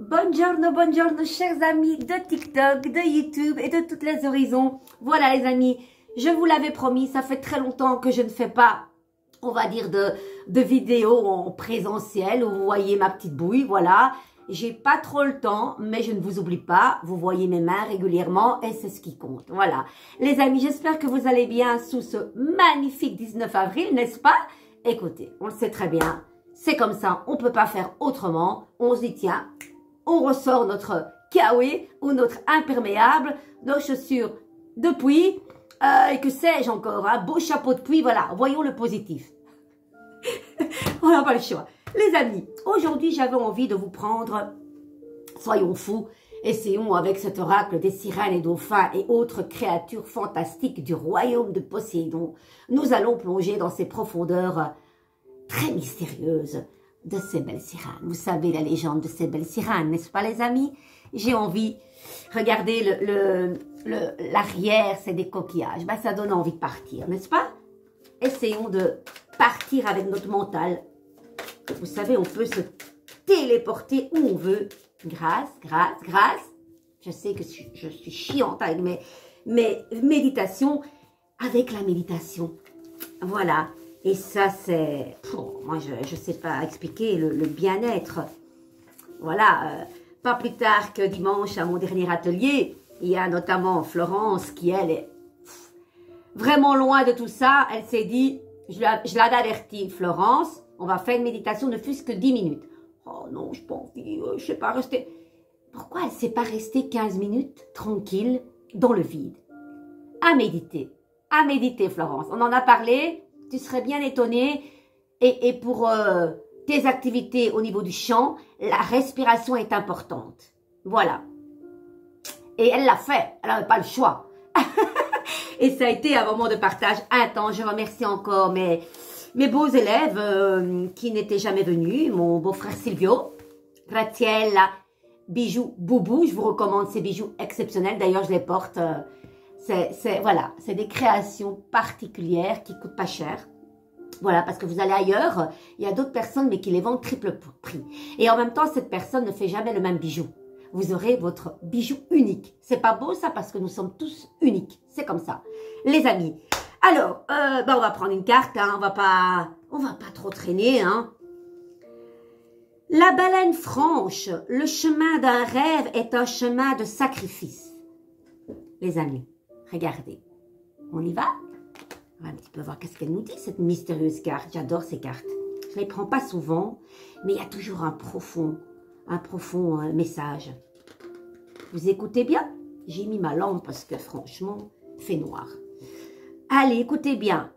Buongiorno, buongiorno, chers amis de TikTok, de YouTube et de toutes les horizons. Voilà les amis, je vous l'avais promis, ça fait très longtemps que je ne fais pas, on va dire, de vidéos en présentiel où vous voyez ma petite bouille, voilà. J'ai pas trop le temps, mais je ne vous oublie pas, vous voyez mes mains régulièrement et c'est ce qui compte, voilà. Les amis, j'espère que vous allez bien sous ce magnifique 19 avril, n'est-ce pas? Écoutez, on le sait très bien, c'est comme ça, on peut pas faire autrement, on se dit tiens, on ressort notre kawaii ou notre imperméable, nos chaussures de pluie, et que sais-je encore, un beau chapeau de pluie, voilà, voyons le positif. On n'a pas le choix. Les amis, aujourd'hui j'avais envie de vous prendre, soyons fous, essayons avec cet oracle des sirènes et dauphins et autres créatures fantastiques du royaume de Poséidon. Nous allons plonger dans ces profondeurs très mystérieuses de ces belles sirènes. Vous savez la légende de ces belles sirènes, n'est-ce pas les amis? J'ai envie, regardez l'arrière, c'est des coquillages. Ben, ça donne envie de partir, n'est-ce pas? Essayons de partir avec notre mental. Vous savez, on peut se téléporter où on veut. Grâce. Je sais que je suis chiante avec mes méditations. Avec la méditation. Voilà. Et ça, c'est... Moi, je ne sais pas expliquer le bien-être. Voilà. Pas plus tard que dimanche, à mon dernier atelier, il y a notamment Florence qui, elle, est vraiment loin de tout ça. Elle s'est dit, je l'ai averti, Florence, on va faire une méditation ne fût-ce que 10 minutes. Oh non, je n'ai pas envie, je ne sais pas rester... Pourquoi elle ne s'est pas restée 15 minutes tranquille dans le vide? À méditer, Florence. On en a parlé. Tu serais bien étonnée. Et pour tes activités au niveau du chant, la respiration est importante. Voilà. Et elle l'a fait. Elle n'avait pas le choix. Et ça a été un moment de partage intense. Je remercie encore mes beaux élèves qui n'étaient jamais venus. Mon beau-frère Silvio, Graziella, bijoux Boubou. Je vous recommande ces bijoux exceptionnels. D'ailleurs, je les porte... voilà, c'est des créations particulières qui coûtent pas cher. Voilà, parce que vous allez ailleurs, il y a d'autres personnes mais qui les vendent triple prix. Et en même temps, cette personne ne fait jamais le même bijou. Vous aurez votre bijou unique. C'est pas beau ça parce que nous sommes tous uniques. C'est comme ça. Les amis. Alors, on va prendre une carte, hein, on va pas trop traîner, hein. La baleine franche, le chemin d'un rêve est un chemin de sacrifice. Les amis. Regardez, on y va? On va un petit peu voir qu'est-ce qu'elle nous dit, cette mystérieuse carte. J'adore ces cartes. Je ne les prends pas souvent, mais il y a toujours un profond message. Vous écoutez bien? J'ai mis ma lampe parce que franchement, il fait noir. Allez, écoutez bien.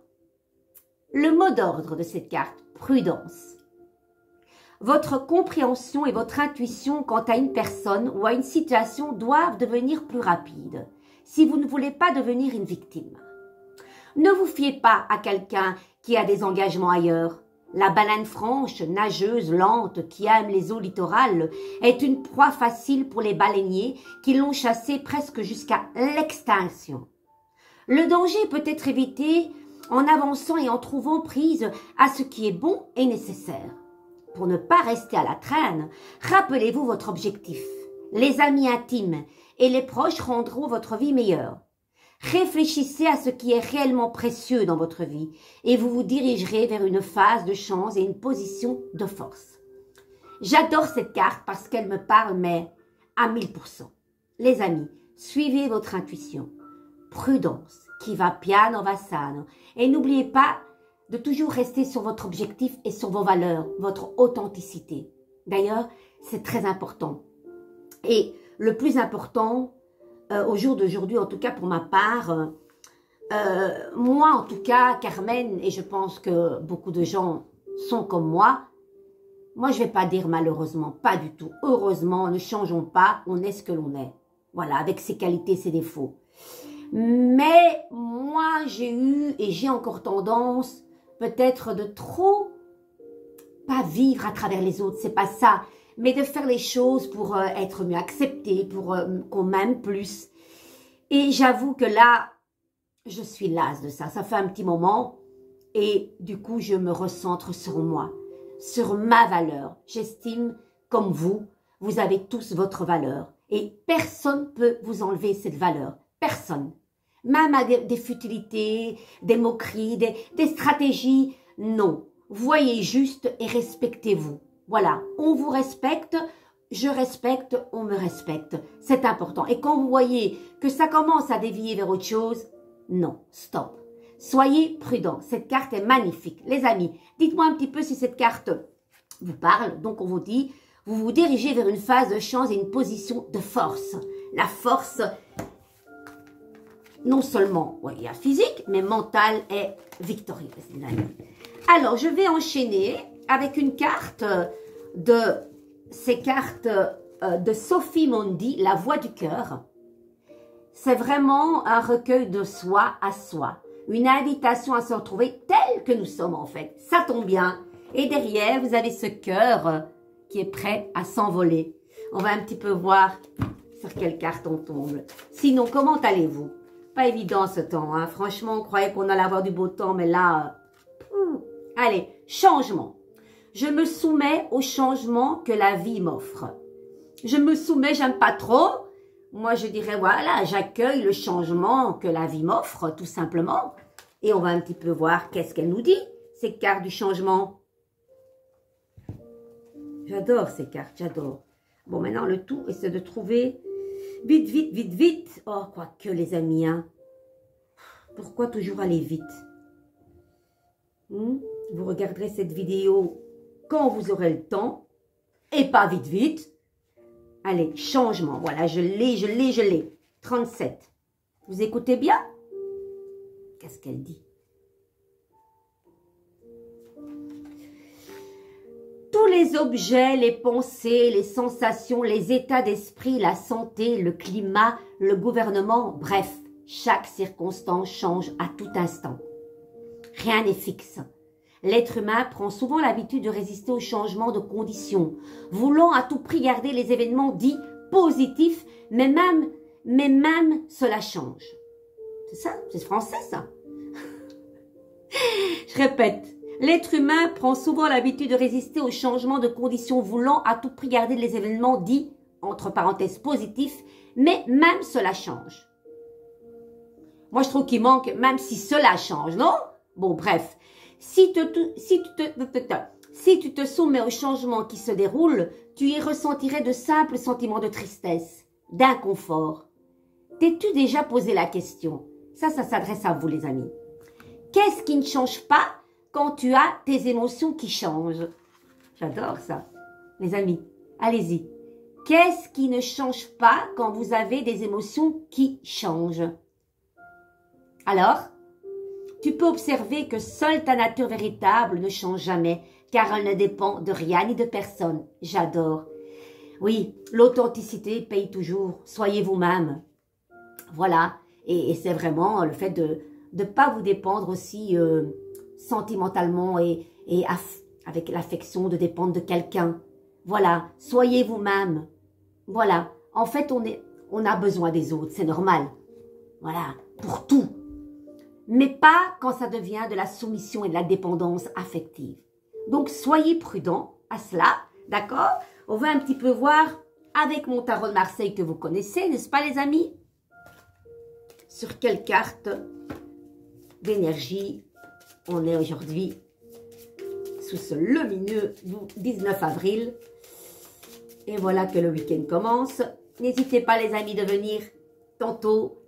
Le mot d'ordre de cette carte, prudence. Votre compréhension et votre intuition quant à une personne ou à une situation doivent devenir plus rapides si vous ne voulez pas devenir une victime. Ne vous fiez pas à quelqu'un qui a des engagements ailleurs. La baleine franche, nageuse, lente, qui aime les eaux littorales, est une proie facile pour les baleiniers qui l'ont chassée presque jusqu'à l'extinction. Le danger peut être évité en avançant et en trouvant prise à ce qui est bon et nécessaire. Pour ne pas rester à la traîne, rappelez-vous votre objectif. Les amis intimes et les proches rendront votre vie meilleure. Réfléchissez à ce qui est réellement précieux dans votre vie et vous vous dirigerez vers une phase de chance et une position de force. J'adore cette carte parce qu'elle me parle, mais à 1000%. Les amis, suivez votre intuition. Prudence, qui va piano va sano. Et n'oubliez pas de toujours rester sur votre objectif et sur vos valeurs, votre authenticité. D'ailleurs, c'est très important. Et le plus important, au jour d'aujourd'hui, en tout cas pour ma part, moi en tout cas, Carmen, et je pense que beaucoup de gens sont comme moi je ne vais pas dire malheureusement, pas du tout. Heureusement, ne changeons pas, on est ce que l'on est. Voilà, avec ses qualités, ses défauts. Mais moi, j'ai eu et j'ai encore tendance peut-être de trop, pas vivre à travers les autres, c'est pas ça, mais de faire les choses pour être mieux accepté, pour qu'on m'aime plus. Et j'avoue que là, je suis lasse de ça. Ça fait un petit moment et du coup, je me recentre sur moi, sur ma valeur. J'estime, comme vous, vous avez tous votre valeur. Et personne ne peut vous enlever cette valeur. Personne. Même à des futilités, des moqueries, des stratégies, non. Voyez juste et respectez-vous. Voilà, on vous respecte, je respecte, on me respecte. C'est important. Et quand vous voyez que ça commence à dévier vers autre chose, non, stop. Soyez prudents. Cette carte est magnifique. Les amis, dites-moi un petit peu si cette carte vous parle. Donc, on vous dit, vous vous dirigez vers une phase de chance et une position de force. La force, non seulement physique, mais mentale et victorieuse, les amis. Alors, je vais enchaîner avec une carte de ces cartes de Sophie Mondi, La Voix du cœur. C'est vraiment un recueil de soi à soi. Une invitation à se retrouver tel que nous sommes en fait. Ça tombe bien. Et derrière, vous avez ce cœur qui est prêt à s'envoler. On va un petit peu voir sur quelle carte on tombe. Sinon, comment allez-vous? Pas évident ce temps, hein. Franchement, on croyait qu'on allait avoir du beau temps, mais là... Allez, changement. Je me soumets au changement que la vie m'offre. Je me soumets, j'aime pas trop. Moi, je dirais, voilà, j'accueille le changement que la vie m'offre, tout simplement. Et on va un petit peu voir qu'est-ce qu'elle nous dit, ces cartes du changement. J'adore ces cartes, j'adore. Bon, maintenant, le tout, c'est de trouver vite, vite, vite, vite. Oh, quoique, les amis, hein. Pourquoi toujours aller vite? Vous regarderez cette vidéo quand vous aurez le temps. Et pas vite, vite. Allez, changement. Voilà, je l'ai. 37. Vous écoutez bien? Qu'est-ce qu'elle dit? Tous les objets, les pensées, les sensations, les états d'esprit, la santé, le climat, le gouvernement, bref, chaque circonstance change à tout instant. Rien n'est fixe. L'être humain prend souvent l'habitude de résister au changement de conditions, voulant à tout prix garder les événements dits positifs, mais même cela change. C'est ça? C'est français, ça? Je répète. L'être humain prend souvent l'habitude de résister au changement de conditions, voulant à tout prix garder les événements dits, entre parenthèses, positifs, mais même cela change. Moi, je trouve qu'il manque, même si cela change, non? Bon, bref. Si tu te soumets au changement qui se déroule, tu y ressentirais de simples sentiments de tristesse, d'inconfort. T'es-tu déjà posé la question? Ça s'adresse à vous, les amis. Qu'est-ce qui ne change pas quand tu as tes émotions qui changent? J'adore ça. Les amis, allez-y. Qu'est-ce qui ne change pas quand vous avez des émotions qui changent? Alors, tu peux observer que seule ta nature véritable ne change jamais, car elle ne dépend de rien ni de personne. J'adore. Oui, l'authenticité paye toujours. Soyez vous-même. Voilà. Et c'est vraiment le fait de ne pas vous dépendre aussi sentimentalement et avec l'affection de dépendre de quelqu'un. Voilà. Soyez vous-même. Voilà. En fait, on a besoin des autres. C'est normal. Voilà. Pour tout. Mais pas quand ça devient de la soumission et de la dépendance affective. Donc, soyez prudents à cela, d'accord? On va un petit peu voir avec mon tarot de Marseille que vous connaissez, n'est-ce pas les amis? Sur quelle carte d'énergie on est aujourd'hui sous ce lumineux 19 avril. Et voilà que le week-end commence. N'hésitez pas les amis de venir tantôt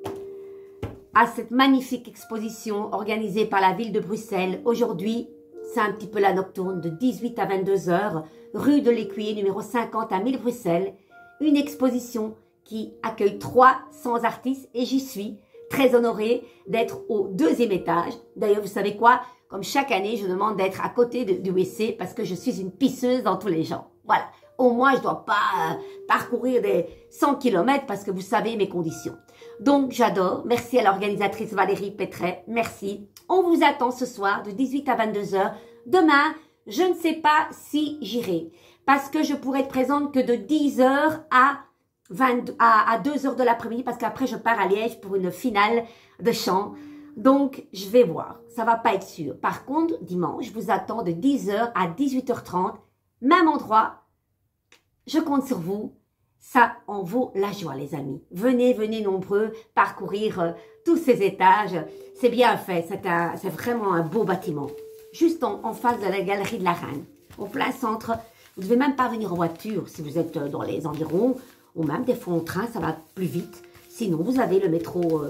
à cette magnifique exposition organisée par la ville de Bruxelles. Aujourd'hui, c'est un petit peu la nocturne de 18 à 22 heures, rue de l'Écuyer, numéro 50 à 1000 Bruxelles. Une exposition qui accueille 300 artistes et j'y suis très honorée d'être au 2e étage. D'ailleurs, vous savez quoi? Comme chaque année, je demande d'être à côté du WC parce que je suis une pisseuse dans tous les genres. Voilà. Au moins, je ne dois pas parcourir des 100 km parce que vous savez mes conditions. Donc, j'adore. Merci à l'organisatrice Valérie Pétret. Merci. On vous attend ce soir de 18 à 22 heures. Demain, je ne sais pas si j'irai parce que je pourrai être présente que de 10 heures à 2 heures de l'après-midi parce qu'après, je pars à Liège pour une finale de chant. Donc, je vais voir. Ça va pas être sûr. Par contre, dimanche, je vous attends de 10 heures à 18h30. Même endroit, Je compte sur vous. Ça en vaut la joie, les amis. Venez, venez nombreux parcourir tous ces étages. C'est bien fait. C'est vraiment un beau bâtiment. Juste en face de la galerie de la Reine. Au plein centre. Vous ne devez même pas venir en voiture si vous êtes dans les environs. Ou même des fois en train, ça va plus vite. Sinon, vous avez le métro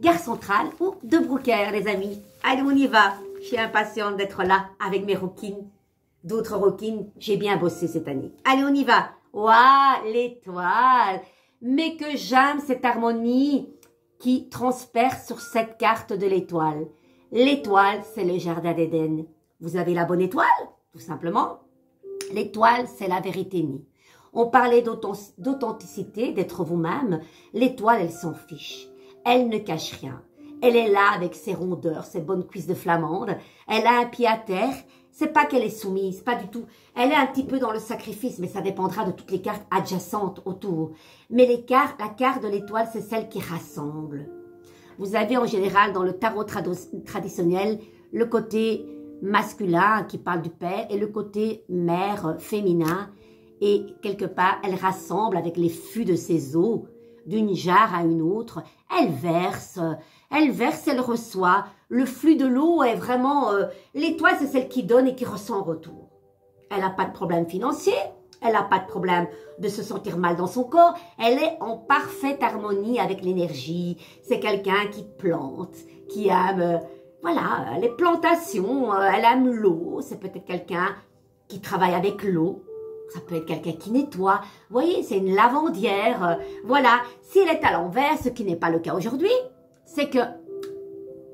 Gare Centrale ou de Brouckère, les amis. Allez, on y va. Je suis impatiente d'être là avec mes roquines. D'autres roquines, j'ai bien bossé cette année. Allez, on y va. Waouh, l'étoile. Mais que j'aime cette harmonie qui transperce sur cette carte de l'étoile. L'étoile, c'est le jardin d'Éden. Vous avez la bonne étoile, tout simplement. L'étoile, c'est la vérité née. On parlait d'authenticité, d'être vous-même. L'étoile, elle s'en fiche. Elle ne cache rien. Elle est là avec ses rondeurs, ses bonnes cuisses de flamande. Elle a un pied à terre. C'est pas qu'elle est soumise, pas du tout. Elle est un petit peu dans le sacrifice, mais ça dépendra de toutes les cartes adjacentes autour. Mais la carte de l'étoile, c'est celle qui rassemble. Vous avez en général dans le tarot traditionnel le côté masculin qui parle du père et le côté mère féminin. Et quelque part, elle rassemble avec les fûts de ses eaux, d'une jarre à une autre. Elle verse, elle reçoit. Le flux de l'eau est vraiment... l'étoile, c'est celle qui donne et qui reçoit en retour. Elle n'a pas de problème financier, elle n'a pas de problème de se sentir mal dans son corps. Elle est en parfaite harmonie avec l'énergie. C'est quelqu'un qui plante, qui aime... voilà, les plantations, elle aime l'eau. C'est peut-être quelqu'un qui travaille avec l'eau. Ça peut être quelqu'un qui nettoie. Vous voyez, c'est une lavandière. Voilà, si elle est à l'envers, ce qui n'est pas le cas aujourd'hui, c'est que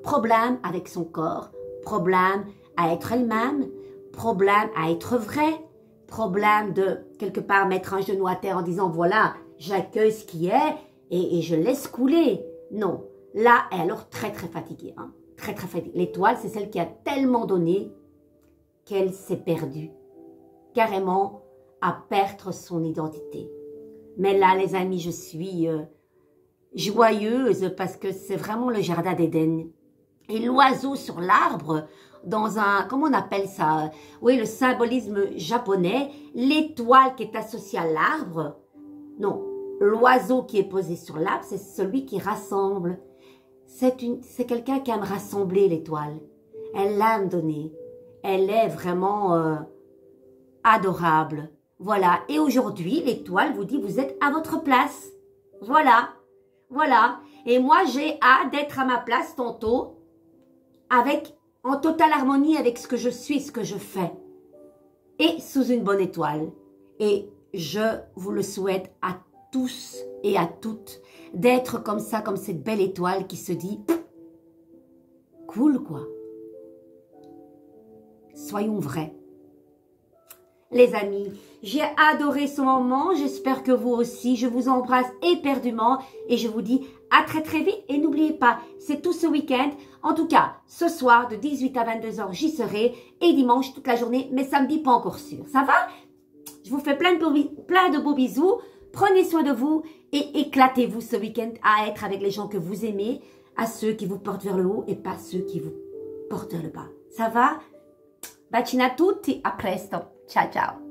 problème avec son corps, problème à être elle-même, problème à être vrai, problème de quelque part mettre un genou à terre en disant voilà, j'accueille ce qui est et je laisse couler. Non, là, elle est alors très très fatiguée. Hein? Très très fatiguée. L'étoile, c'est celle qui a tellement donné qu'elle s'est perdue. Carrément à perdre son identité. Mais là, les amis, je suis joyeuse parce que c'est vraiment le jardin d'Éden. Et l'oiseau sur l'arbre, dans un, comment on appelle ça? Oui, le symbolisme japonais, l'étoile qui est associée à l'arbre. Non, l'oiseau qui est posé sur l'arbre, c'est celui qui rassemble. C'est quelqu'un qui aime rassembler l'étoile. Elle aime donner. Elle est vraiment adorable. Voilà. Et aujourd'hui, l'étoile vous dit, vous êtes à votre place. Voilà. Voilà. Et moi, j'ai hâte d'être à ma place tantôt, en totale harmonie avec ce que je suis, ce que je fais. Et sous une bonne étoile. Et je vous le souhaite à tous et à toutes d'être comme ça, comme cette belle étoile qui se dit, cool quoi. Soyons vrais. Les amis, j'ai adoré ce moment, j'espère que vous aussi, je vous embrasse éperdument et je vous dis à très très vite et n'oubliez pas, c'est tout ce week-end, en tout cas ce soir de 18 à 22 h j'y serai et dimanche toute la journée, mais samedi pas encore sûr, ça va? Je vous fais plein de beaux bisous, prenez soin de vous et éclatez-vous ce week-end à être avec les gens que vous aimez, à ceux qui vous portent vers le haut et pas ceux qui vous portent vers le bas, ça va? Bacini a tutti, a presto, ciao ciao!